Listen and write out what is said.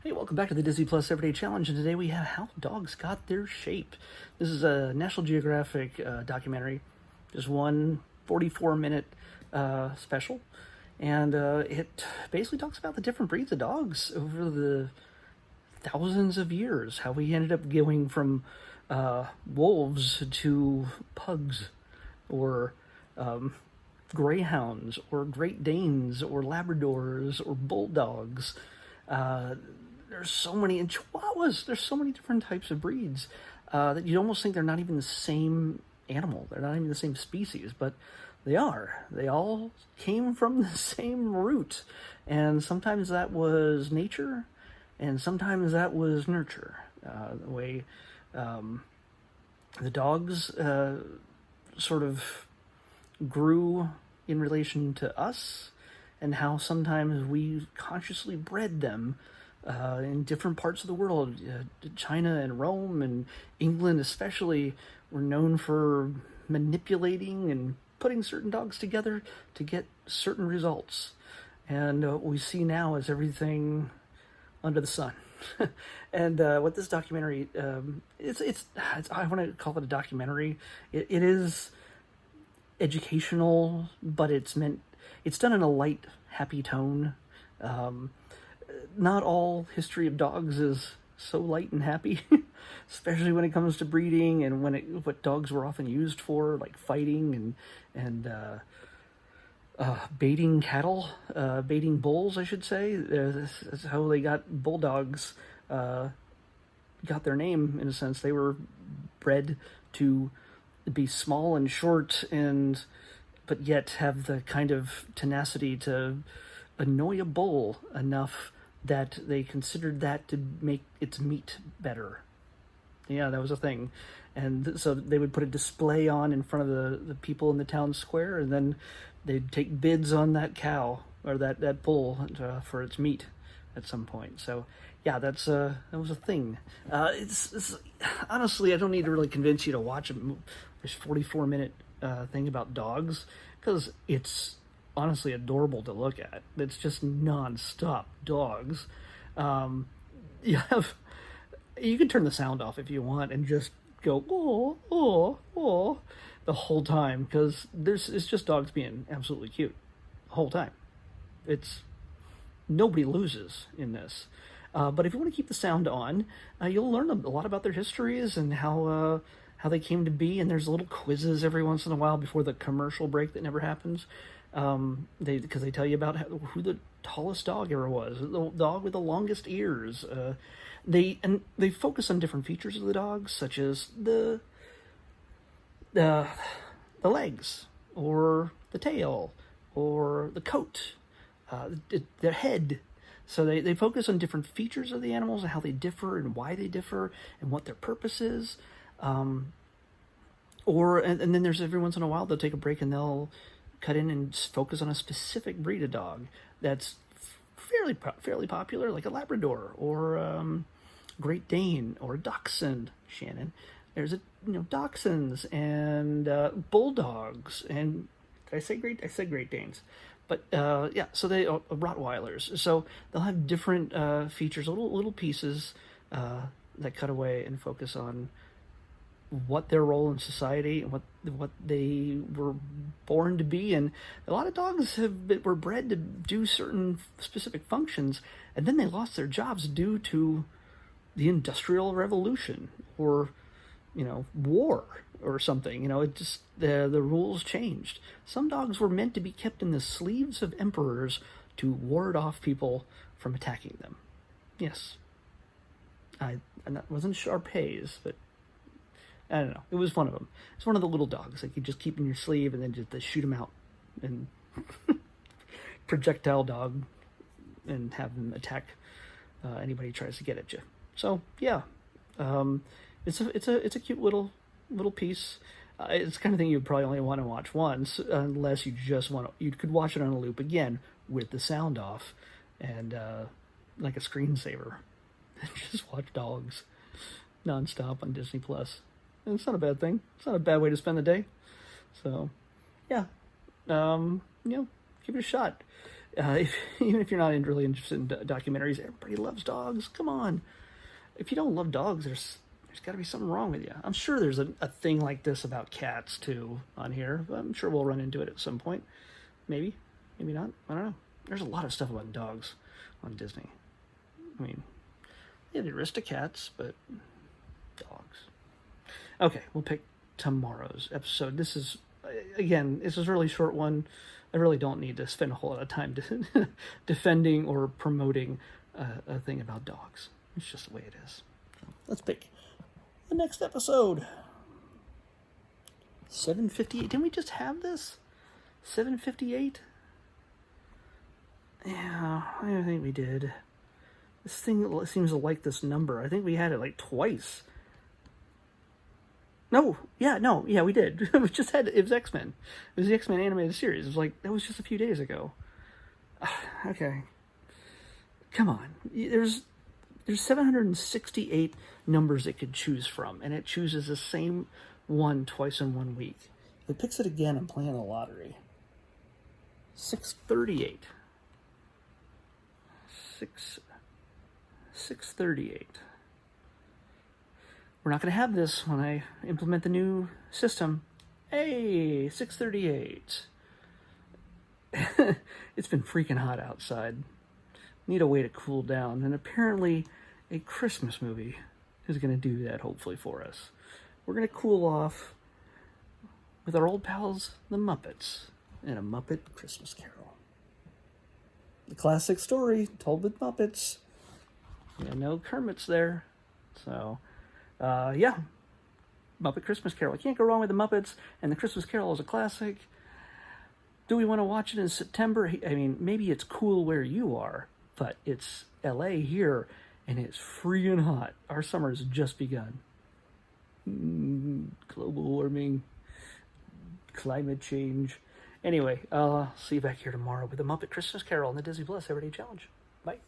Hey, welcome back to the Disney Plus Everyday Challenge, and today we have How Dogs Got Their Shape. This is a National Geographic documentary, just one 44-minute special, and it basically talks about the different breeds of dogs over the thousands of years, how we ended up going from wolves to pugs, or greyhounds, or Great Danes, or Labradors, or bulldogs. There's so many, and Chihuahuas, there's so many different types of breeds that you'd almost think they're not even the same animal. They're not even the same species, but they are. They all came from the same root. And sometimes that was nature, and sometimes that was nurture. The way the dogs sort of grew in relation to us, and how sometimes we consciously bred them in different parts of the world. China and Rome and England especially were known for manipulating and putting certain dogs together to get certain results. And what we see now is everything under the sun. And what this documentary, it's I want to call it a documentary. It is educational, but it's done in a light, happy tone. Not all history of dogs is so light and happy, especially when it comes to breeding and what dogs were often used for, like fighting and baiting cattle, baiting bulls, I should say. That's how they got bulldogs, got their name, in a sense. They were bred to be small and short, but yet have the kind of tenacity to annoy a bull enough that they considered that to make its meat better. Yeah, that was a thing. And so they would put a display on in front of the people in the town square, and then they'd take bids on that cow or that bull for its meat at some point. So yeah, that was a thing. It's honestly, I don't need to really convince you to watch this 44-minute thing about dogs, because it's honestly adorable to look at. It's just non-stop dogs. You can turn the sound off if you want and just go oh the whole time, because it's just dogs being absolutely cute the whole time. Nobody loses in this. But if you want to keep the sound on, you'll learn a lot about their histories and how they came to be. And there's little quizzes every once in a while before the commercial break that never happens. Because they tell you about who the tallest dog ever was, the dog with the longest ears. They focus on different features of the dogs, such as the legs, or the tail, or the coat, their head. So they focus on different features of the animals and how they differ and why they differ and what their purpose is. And then there's every once in a while they'll take a break and they'll cut in and focus on a specific breed of dog that's fairly popular, like a Labrador or Great Dane or a Dachshund. Shannon, there's Dachshunds and bulldogs, and I said Great Danes, but yeah. So they Rottweilers. So they'll have different features, little pieces that cut away and focus on what their role in society and what they were born to be. And a lot of dogs were bred to do certain specific functions, and then they lost their jobs due to the Industrial Revolution or war or something. It just the rules changed. Some dogs were meant to be kept in the sleeves of emperors to ward off people from attacking them. Yes, and that wasn't Shar-Peis, but I don't know. It was one of them. It's one of the little dogs that you just keep in your sleeve and then just shoot them out and projectile dog and have them attack anybody who tries to get at you. So yeah, it's a cute little piece. It's the kind of thing you'd probably only want to watch once, unless you just you could watch it on a loop again with the sound off and like a screensaver, and just watch dogs nonstop on Disney Plus. And it's not a bad thing. It's not a bad way to spend the day. So, yeah, give it a shot. Even if you're not really interested in documentaries, everybody loves dogs. Come on. If you don't love dogs, there's got to be something wrong with you. I'm sure there's a thing like this about cats too on here. I'm sure we'll run into it at some point. Maybe, maybe not. I don't know. There's a lot of stuff about dogs on Disney. I mean, yeah, the Aristocats, but dogs. Okay, we'll pick tomorrow's episode. This is a really short one. I really don't need to spend a whole lot of time defending or promoting a thing about dogs. It's just the way it is. So let's pick the next episode. 758. Didn't we just have this? 758? Yeah, I think we did. This thing seems to like this number. I think we had it like twice. Yeah, we did. We just had it was X-Men. It was the X-Men animated series. It was like that was just a few days ago. Okay. Come on. There's 768 numbers it could choose from, and it chooses the same one twice in 1 week. If it picks it again, I'm playing the lottery. 638. 638. We're not going to have this when I implement the new system. Hey, 638. It's been freaking hot outside. Need a way to cool down, and apparently a Christmas movie is going to do that, hopefully, for us. We're going to cool off with our old pals, the Muppets, and A Muppet Christmas Carol. The classic story told with Muppets. Yeah, no Kermit's there. So, yeah. Muppet Christmas Carol. I can't go wrong with the Muppets, and the Christmas Carol is a classic. Do we want to watch it in September? I mean, maybe it's cool where you are, but it's LA here, and it's freaking hot. Our summer has just begun. Global warming, climate change. Anyway, I'll see you back here tomorrow with the Muppet Christmas Carol and the Disney Plus Everyday Challenge. Bye.